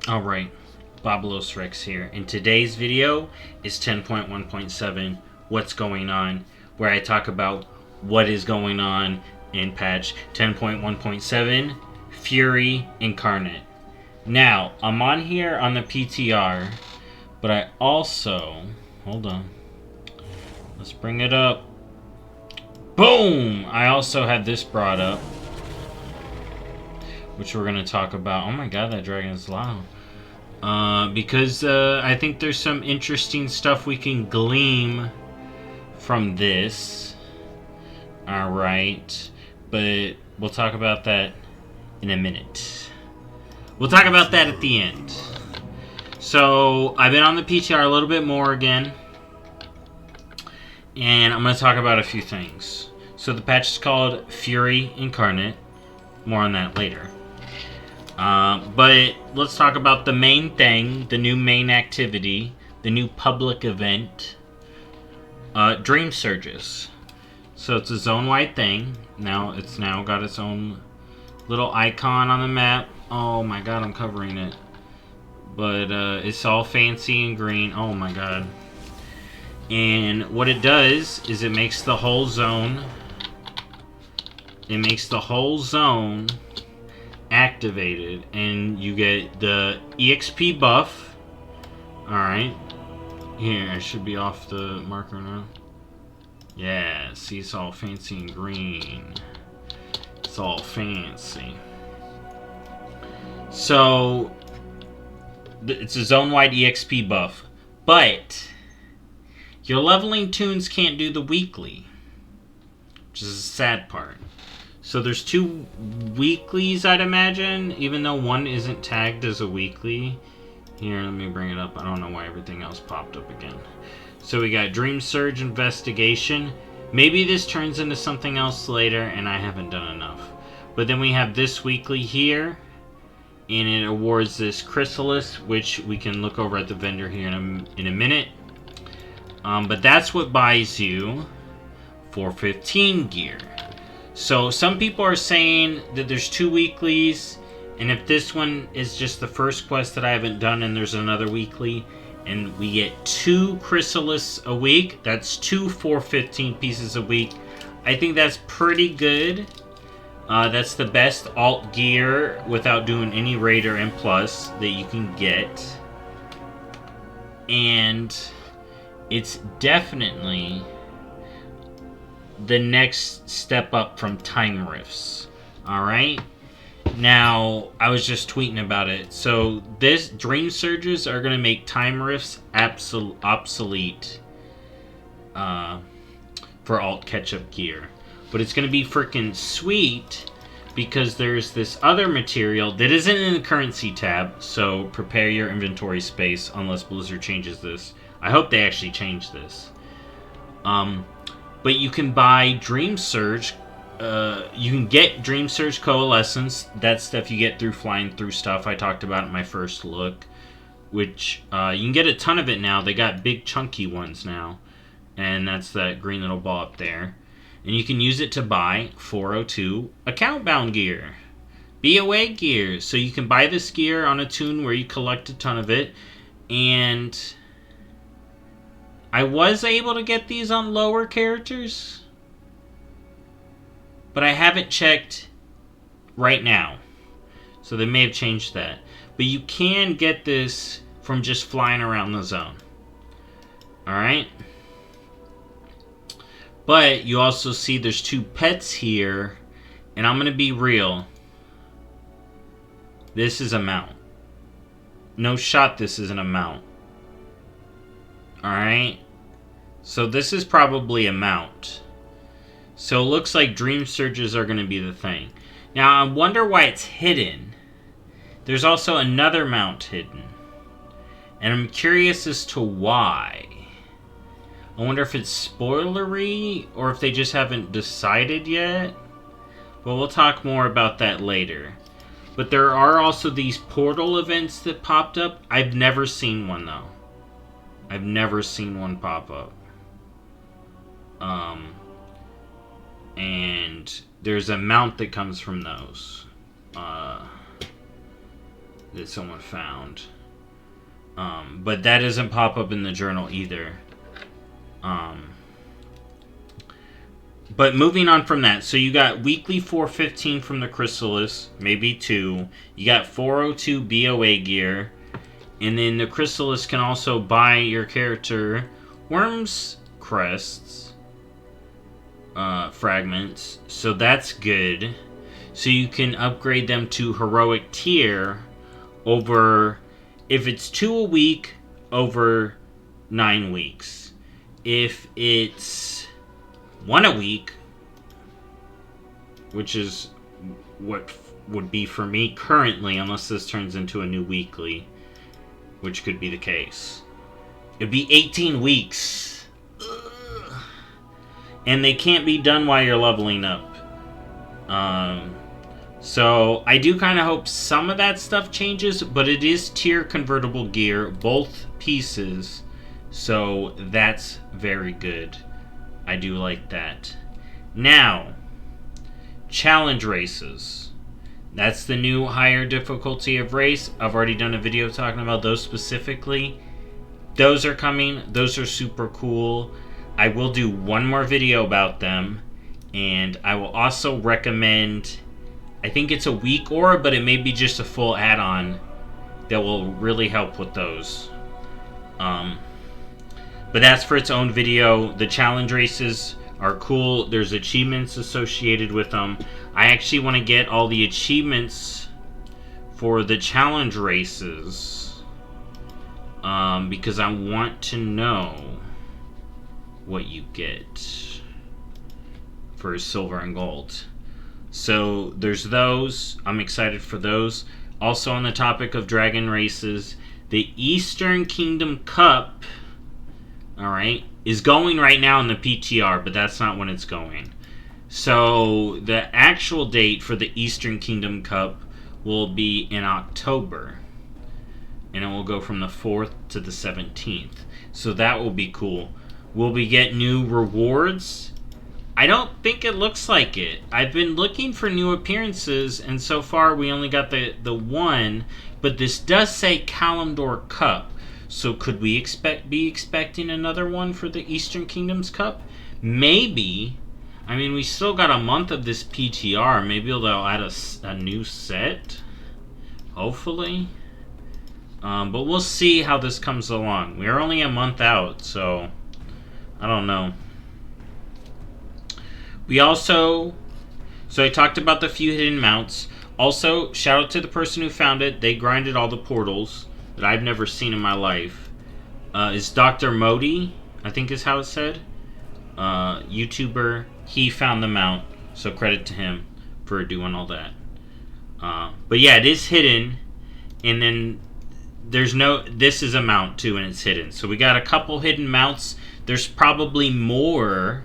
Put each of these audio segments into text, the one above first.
Alright, BobalosRex here, and today's video is 10.1.7, What's Going On, where I talk about what is going on in patch 10.1.7, Fury Incarnate. Now, I'm on here on the PTR, but I also, hold on, let's bring it up. Boom! I also had this brought up, which we're going to talk about. Oh my god, that dragon is loud. Because I think there's some interesting stuff we can glean from this. Alright. But we'll talk about that in a minute. We'll talk about that at the end. So, I've been on the PTR a little bit more again. And I'm going to talk about a few things. So, the patch is called Fury Incarnate. More on that later. But let's talk about the main thing, the new main activity, the new public event, Dream Surges. So it's a zone-wide thing. Now it's got its own little icon on the map. Oh my god, I'm covering it. But it's all fancy and green. Oh my god. And what it does is it makes the whole zone. Activated, and you get the EXP buff. Alright. Here, I should be off the marker now. Yeah, see, it's all fancy and green. It's all fancy. So, it's a zone-wide EXP buff. But, your leveling tunes can't do the weekly. Which is the sad part. So there's 2 weeklies, I'd imagine, even though one isn't tagged as a weekly. Here, let me bring it up. I don't know why everything else popped up again. So we got Dream Surge Investigation. Maybe this turns into something else later, and I haven't done enough. But then we have this weekly here, and it awards this Chrysalis, which we can look over at the vendor here in a minute. But that's what buys you 415 gear. So some people are saying that there's 2 weeklies, and if this one is just the first quest that I haven't done and there's another weekly, and we get 2 Chrysalis a week, that's 2 415 pieces a week. I think that's pretty good. That's the best alt gear without doing any raid or M+ that you can get. And it's definitely the next step up from time rifts. Alright? Now, I was just tweeting about it. So, this Dream Surges are going to make time rifts obsolete for alt catch-up gear. But it's going to be freaking sweet because there's this other material that isn't in the currency tab. So, prepare your inventory space unless Blizzard changes this. I hope they actually change this. But you can buy Dream Surge. You can get Dream Surge Coalescence. That's stuff you get through flying through stuff I talked about in my first look. Which, you can get a ton of it now. They got big chunky ones now. And that's that green little ball up there. And you can use it to buy 402 account bound gear. BOA gear. So you can buy this gear on a tune where you collect a ton of it. And I was able to get these on lower characters, but I haven't checked right now. So they may have changed that. But you can get this from just flying around the zone. Alright? But you also see there's 2 pets here, and I'm going to be real. This is a mount. No shot this isn't a mount. Alright? So this is probably a mount. So it looks like Dream Surges are going to be the thing. Now, I wonder why it's hidden. There's also another mount hidden. And I'm curious as to why. I wonder if it's spoilery or if they just haven't decided yet. But we'll talk more about that later. But there are also these portal events that popped up. I've never seen one, though. I've never seen one pop up. And there's a mount that comes from those. that someone found. But that doesn't pop up in the journal either. But moving on from that, so you got weekly 415 from the Chrysalis, maybe 2. You got 402 BOA gear. And then the Chrysalis can also buy your character Worm's Crests fragments. So that's good. So you can upgrade them to Heroic tier over, if it's 2 a week, over 9 weeks. If it's 1 a week, which is what would be for me currently, unless this turns into a new weekly, which could be the case. It'd be 18 weeks. Ugh. And they can't be done while you're leveling up. So I do kind of hope some of that stuff changes, but it is tier convertible gear, both pieces. So that's very good. I do like that. Now, challenge races. That's the new higher difficulty of race. I've already done a video talking about those specifically. Those are coming. Those are super cool. I will do one more video about them. And I will also recommend, I think it's a week aura, but it may be just a full add-on that will really help with those. But that's for its own video. The challenge races are cool. There's achievements associated with them. I actually want to get all the achievements for the challenge races because I want to know what you get for silver and gold. So there's those. I'm excited for those. Also on the topic of dragon races, the Eastern Kingdom Cup, alright, is going right now in the PTR, but that's not when it's going. So the actual date for the Eastern Kingdom Cup will be in October. And it will go from the 4th to the 17th. So that will be cool. Will we get new rewards? I don't think it looks like it. I've been looking for new appearances, and so far we only got the one. But this does say Kalimdor Cup. So could we be expecting another one for the Eastern Kingdoms Cup? Maybe. I mean, we still got a month of this PTR. Maybe they'll add a new set. Hopefully. But we'll see how this comes along. We're only a month out, so I don't know. We also... So I talked about the few hidden mounts. Also, shout out to the person who found it. They grinded all the portals that I've never seen in my life. Is Dr. Modi, I think is how it's said. YouTuber. He found the mount, so credit to him for doing all that. But yeah, it is hidden. And then there's no... This is a mount too, and it's hidden. So we got a couple hidden mounts. There's probably more.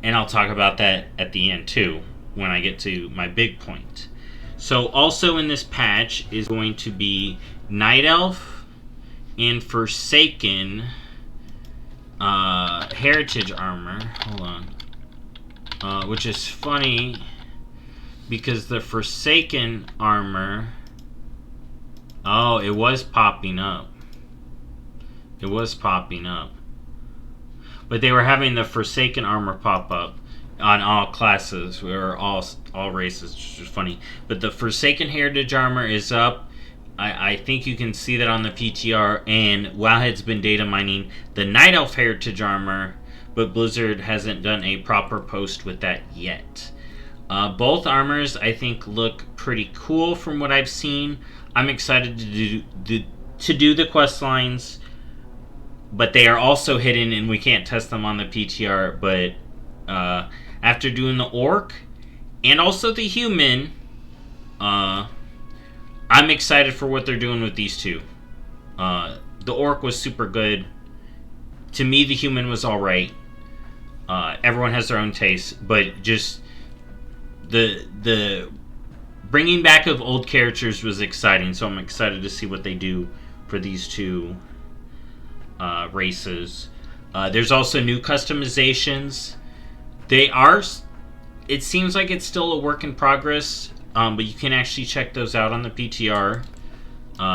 And I'll talk about that at the end too, when I get to my big point. So also in this patch is going to be Night Elf and Forsaken Heritage Armor. Hold on. Which is funny because the Forsaken Armor... Oh, it was popping up. It was popping up. But they were having the Forsaken Armor pop up on all classes, or all races, which is funny. But the Forsaken Heritage Armor is up. I think you can see that on the PTR, and Wowhead's been data mining the Night Elf Heritage Armor, but Blizzard hasn't done a proper post with that yet. Both armors, I think, look pretty cool from what I've seen. I'm excited to do the quest lines, but they are also hidden, and we can't test them on the PTR, but after doing the Orc, and also the Human, I'm excited for what they're doing with these two. The Orc was super good. To me, the Human was alright. Everyone has their own taste, but just the bringing back of old characters was exciting, so I'm excited to see what they do for these two races. There's also new customizations. They are... It seems like it's still a work in progress. but you can actually check those out on the PTR.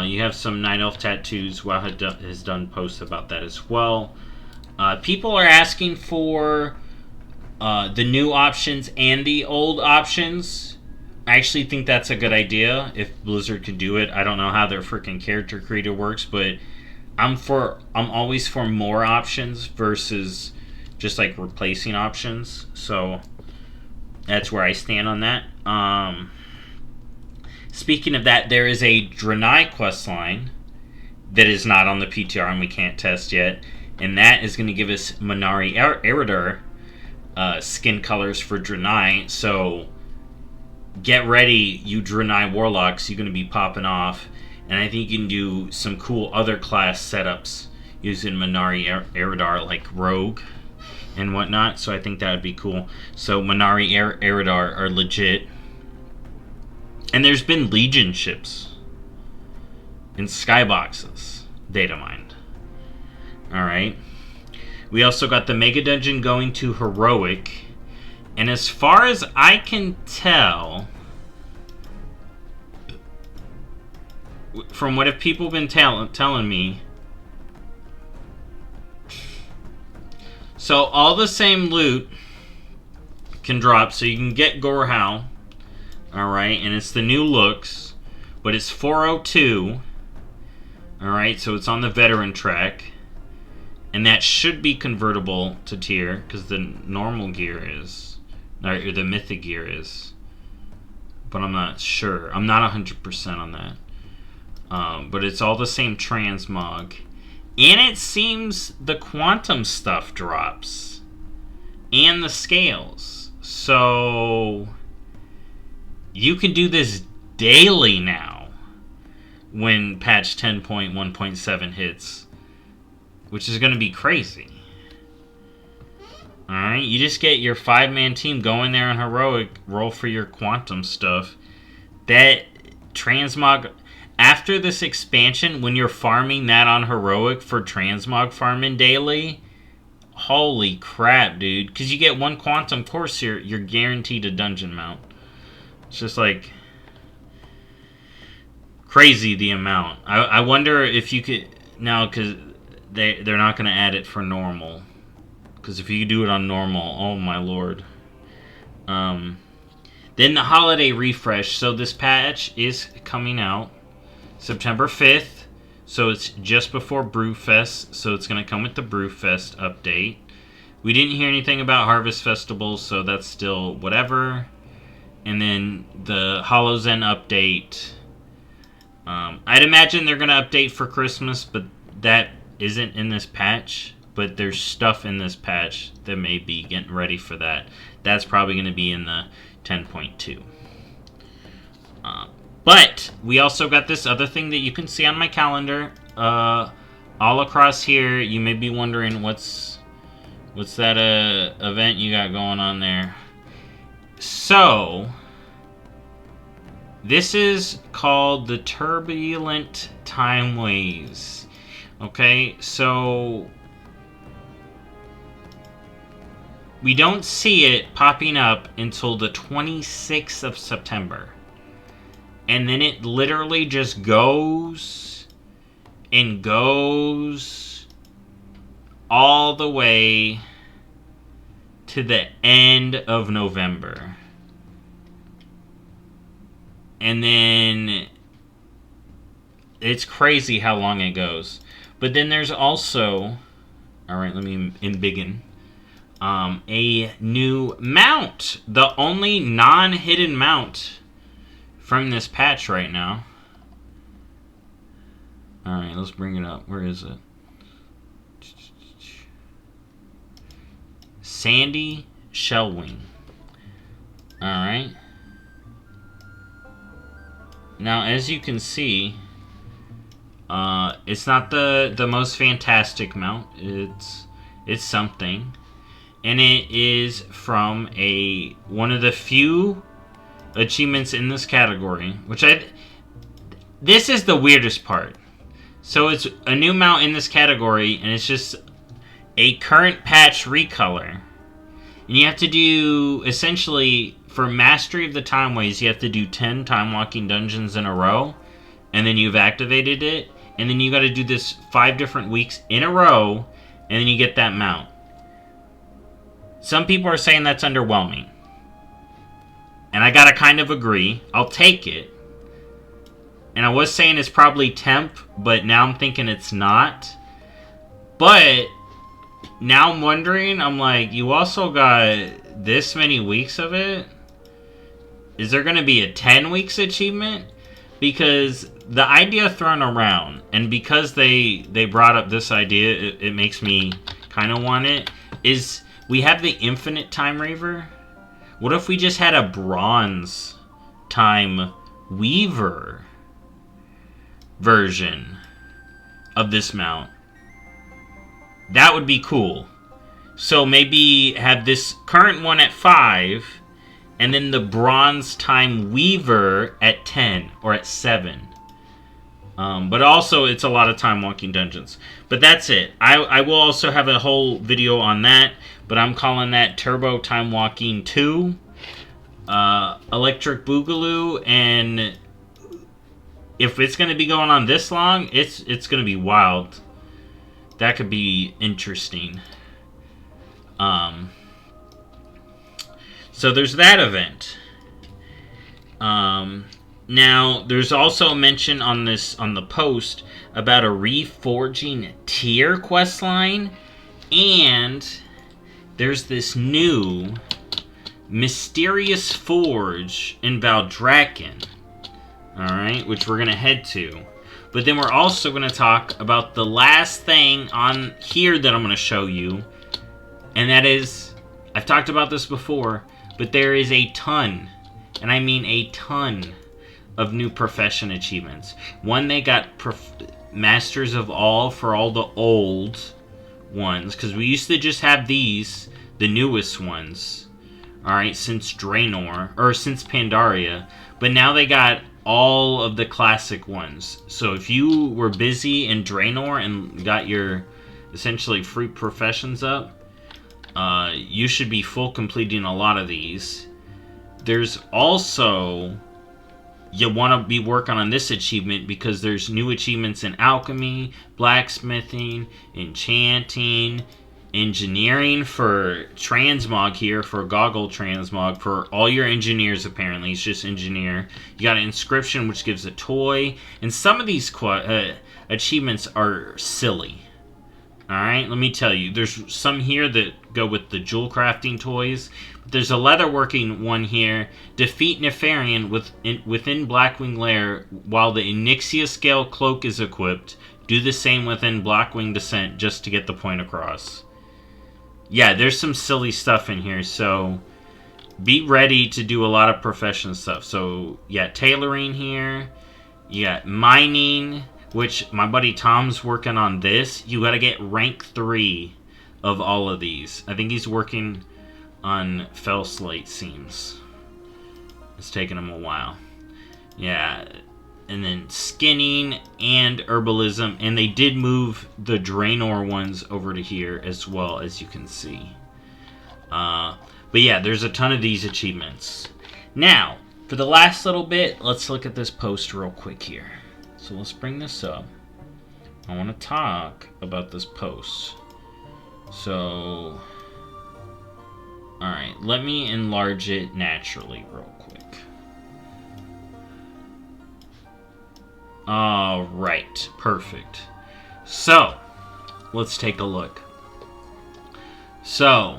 You have some Night Elf tattoos. WoW has done posts about that as well. People are asking for the new options and the old options. I actually think that's a good idea if Blizzard could do it. I don't know how their freaking character creator works, but I'm always for more options versus just like replacing options. So that's where I stand on that. Speaking of that, there is a Draenei questline that is not on the PTR and we can't test yet, and that is going to give us Minari Eridar skin colors for Draenei. So get ready, you Draenei warlocks. You're going to be popping off, and I think you can do some cool other class setups using Minari Eridar, like Rogue and whatnot. So I think that would be cool. So Minari Eridar are legit. And there's been Legion ships in skyboxes, data mined. Alright. We also got the Mega Dungeon going to Heroic. And as far as I can tell, from what have people been telling me, so all the same loot can drop. So you can get Gorehow. Alright, and it's the new looks, but it's 402. Alright, so it's on the veteran track. And that should be convertible to tier, because the normal gear is. Or the mythic gear is. But I'm not sure. I'm not 100% on that. But it's all the same transmog. And it seems the quantum stuff drops. And the scales. So you can do this daily now when patch 10.1.7 hits, which is going to be crazy. Alright, you just get your 5-man team, go in there on Heroic, roll for your quantum stuff. That transmog, after this expansion, when you're farming that on Heroic for transmog farming daily, holy crap, dude. Because you get one quantum course, you're guaranteed a dungeon mount. It's just like crazy the amount. I wonder if you could now, because they're not going to add it for normal. Because if you could do it on normal, oh my lord. Then the holiday refresh. So this patch is coming out September 5th. So it's just before Brewfest. So it's going to come with the Brewfest update. We didn't hear anything about Harvest Festival, so that's still whatever. And then the Holozen update. I'd imagine they're going to update for Christmas, but that isn't in this patch. But there's stuff in this patch that may be getting ready for that. That's probably going to be in the 10.2. But we also got this other thing that you can see on my calendar. All across here, you may be wondering what's that event you got going on there. So, this is called the Turbulent Time Waves. Okay, so we don't see it popping up until the 26th of September. And then it literally just goes and goes all the way to the end of November. And then it's crazy how long it goes. But then there's also, alright, let me embiggen, a new mount. The only non-hidden mount from this patch right now. Alright, let's bring it up. Where is it? Sandy Shellwing. Alright. Now, as you can see, it's not the most fantastic mount. It's something. And it is from one of the few achievements in this category, which this is the weirdest part. So it's a new mount in this category, and it's just a current patch recolor. And you have to do, essentially, for Mastery of the Time Ways, you have to do 10 time walking dungeons in a row, and then you've activated it, and then you got to do this 5 different weeks in a row, and then you get that mount. Some people are saying that's underwhelming. And I gotta kind of agree. I'll take it. And I was saying it's probably temp, but now I'm thinking it's not. But now I'm wondering, I'm like, you also got this many weeks of it? Is there gonna be a 10 weeks achievement? Because the idea thrown around, and because they brought up this idea, it makes me kind of want it, is we have the Infinite Time Raver. What if we just had a Bronze Time Weaver version of this mount? That would be cool. So maybe have this current one at 5, and then the Bronze Time Weaver at 10 or at 7. But also, it's a lot of time walking dungeons. But that's it. I will also have a whole video on that. But I'm calling that Turbo Time Walking 2. Electric Boogaloo. And if it's going to be going on this long, it's going to be wild. That could be interesting. So there's that event. Now, there's also a mention on the post about a Reforging tier questline, and there's this new Mysterious Forge in Valdrakken, alright, which we're going to head to. But then we're also going to talk about the last thing on here that I'm going to show you, and that is, I've talked about this before, but there is a ton, and I mean a ton, of new profession achievements. One, they got Masters of All for all the old ones, because we used to just have these, the newest ones, alright, since Draenor, or since Pandaria, but now they got all of the classic ones. So if you were busy in Draenor and got your, essentially, free professions up, you should be full completing a lot of these. There's also, you want to be working on this achievement because there's new achievements in alchemy, blacksmithing, enchanting, engineering for transmog here, for goggle transmog, for all your engineers apparently. It's just engineer. You got an inscription which gives a toy, and some of these achievements are silly. Alright, let me tell you. There's some here that go with the jewel crafting toys. There's a leatherworking one here. Defeat Nefarian within Blackwing Lair while the Onyxia Scale Cloak is equipped. Do the same within Blackwing Descent just to get the point across. Yeah, there's some silly stuff in here, so be ready to do a lot of profession stuff. So, yeah, tailoring here. You got mining, which my buddy Tom's working on this. You gotta get rank 3 of all of these. I think he's working on Fell Slate seams. It's taking him a while. Yeah, and then skinning and herbalism, and they did move the Draenor ones over to here as well, as you can see. But yeah, there's a ton of these achievements. Now, for the last little bit, let's look at this post real quick here. So let's bring this up. I want to talk about this post. So, alright, let me enlarge it naturally real quick. Alright, perfect. So, let's take a look. So,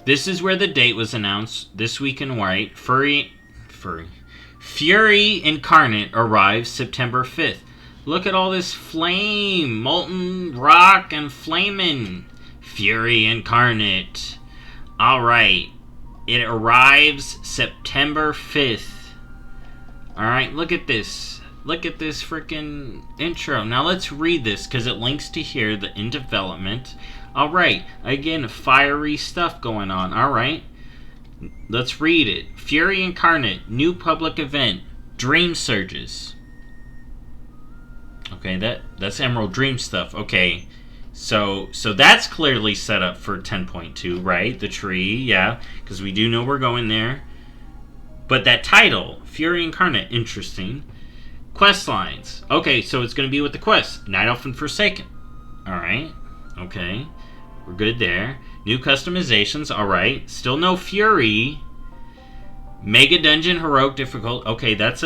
this is where the date was announced. This week in white. Fury Incarnate arrives September 5th. Look at all this flame, molten rock, and flaming. Fury Incarnate. Alright. It arrives September 5th. Alright, look at this. Look at this freaking intro. Now let's read this because it links to here, the in development. Alright, again, fiery stuff going on. Alright. Let's read it. Fury Incarnate, new public event, Dream Surges. Okay, that's Emerald Dream stuff. Okay, so that's clearly set up for 10.2, right? The tree, yeah, because we do know we're going there. But that title, Fury Incarnate, interesting. Quest lines. Okay, so it's going to be with the quest. Night Elf and Forsaken. Alright. Okay. We're good there. New customizations. Alright. Still no Fury. Mega Dungeon Heroic Difficult. Okay, that's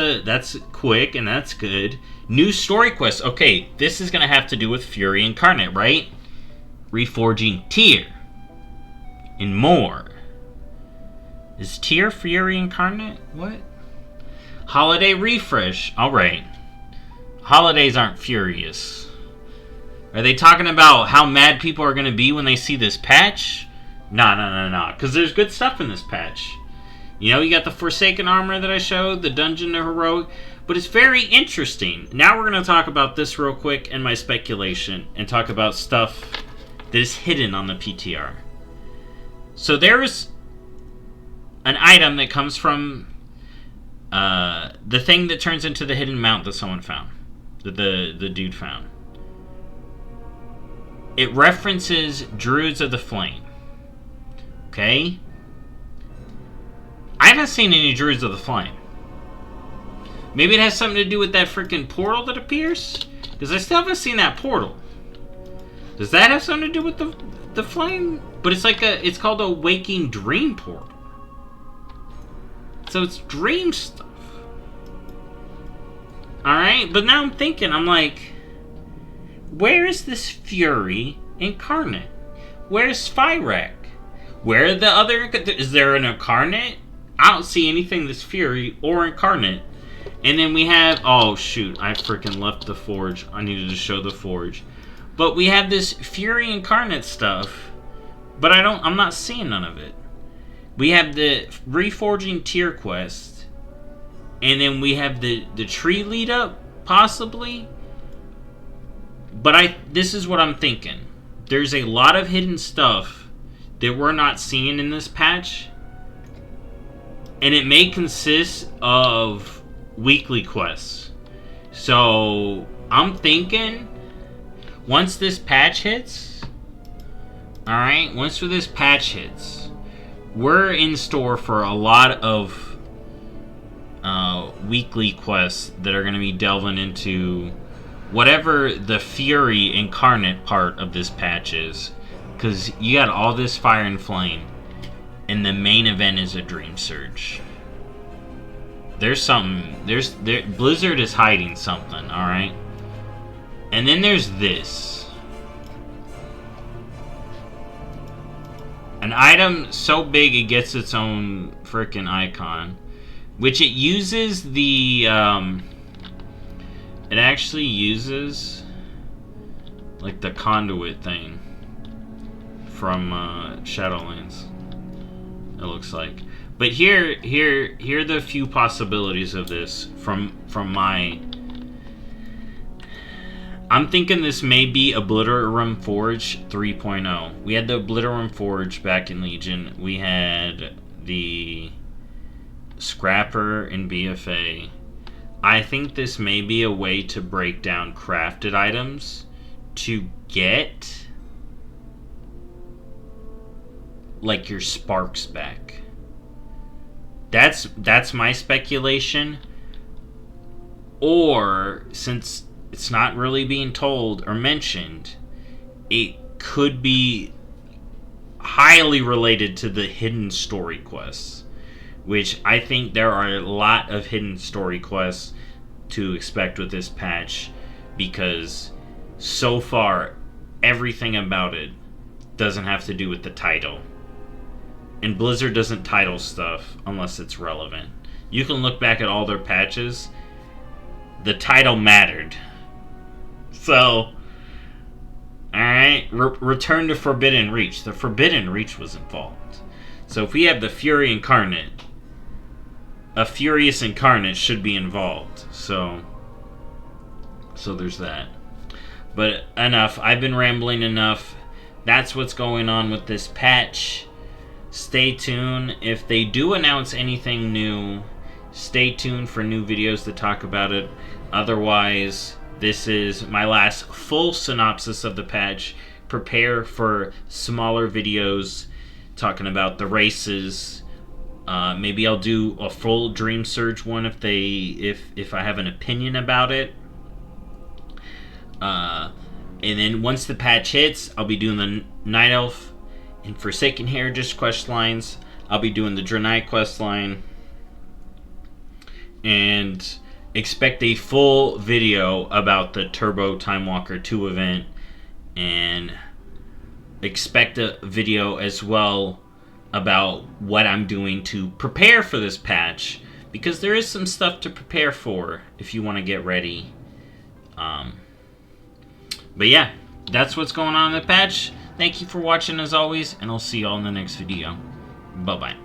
quick and that's good. New story quest. Okay, this is going to have to do with Fury Incarnate, right? Reforging Tyr. And more. Is Tyr Fury Incarnate? What? Holiday Refresh. Alright. Holidays aren't furious. Are they talking about how mad people are going to be when they see this patch? No. Because there's good stuff in this patch. You know, you got the Forsaken armor that I showed, the Dungeon to Heroic. But it's very interesting. Now we're going to talk about this real quick and my speculation. And talk about stuff that is hidden on the PTR. So there's an item that comes from the thing that turns into the hidden mount that someone found. That the dude found. It references Druids of the Flame. Okay? I haven't seen any Druids of the Flame. Maybe it has something to do with that freaking portal that appears? Because I still haven't seen that portal. Does that have something to do with the flame? But it's like it's called a Waking Dream portal. So it's dream stuff. Alright, but now I'm thinking, I'm like, where is this Fury Incarnate? Where's Fyrak? Where are the other... Is there an Incarnate? I don't see anything that's Fury or Incarnate. And then we have... Oh, shoot. I freaking left the Forge. I needed to show the Forge. But we have this Fury Incarnate stuff. But I'm not seeing none of it. We have the Reforging Tier quest. And then we have the tree lead up, possibly. But this is what I'm thinking. There's a lot of hidden stuff that we're not seeing in this patch. And it may consist of weekly quests. So I'm thinking once this patch hits, alright, once this patch hits, we're in store for a lot of weekly quests that are going to be delving into whatever the Fury Incarnate part of this patch is. Because you got all this fire and flame, and the main event is a Dream Surge. There's something. Blizzard is hiding something, alright? And then there's this. An item so big it gets its own frickin' icon. Which it uses the... it actually uses like the conduit thing from Shadowlands, it looks like. But here are the few possibilities of this from my... I'm thinking this may be Obliterum Forge 3.0. We had the Obliterum Forge back in Legion. We had the Scrapper in BFA. I think this may be a way to break down crafted items to get like your sparks back. That's my speculation. Or since it's not really being told or mentioned, it could be highly related to the hidden story quests, which I think there are a lot of hidden story quests to expect with this patch, because so far everything about it doesn't have to do with the title. And Blizzard doesn't title stuff unless it's relevant. You can look back at all their patches. The title mattered. So, alright, return to Forbidden Reach. The Forbidden Reach was involved. So if we have the Fury Incarnate, a Furious Incarnate should be involved. So there's that. But enough. I've been rambling enough. That's what's going on with this patch. Stay tuned. If they do announce anything new, stay tuned for new videos to talk about it. Otherwise, this is my last full synopsis of the patch. Prepare for smaller videos talking about the races, Maybe I'll do a full Dream Surge one if I have an opinion about it. And then once the patch hits, I'll be doing the Night Elf and Forsaken Heritage quest lines. I'll be doing the Draenei quest line. And expect a full video about the Turbo Time Walker 2 event. And expect a video as well about what I'm doing to prepare for this patch. Because there is some stuff to prepare for if you want to get ready. But yeah, that's what's going on in the patch. Thank you for watching as always, and I'll see you all in the next video. Bye-bye.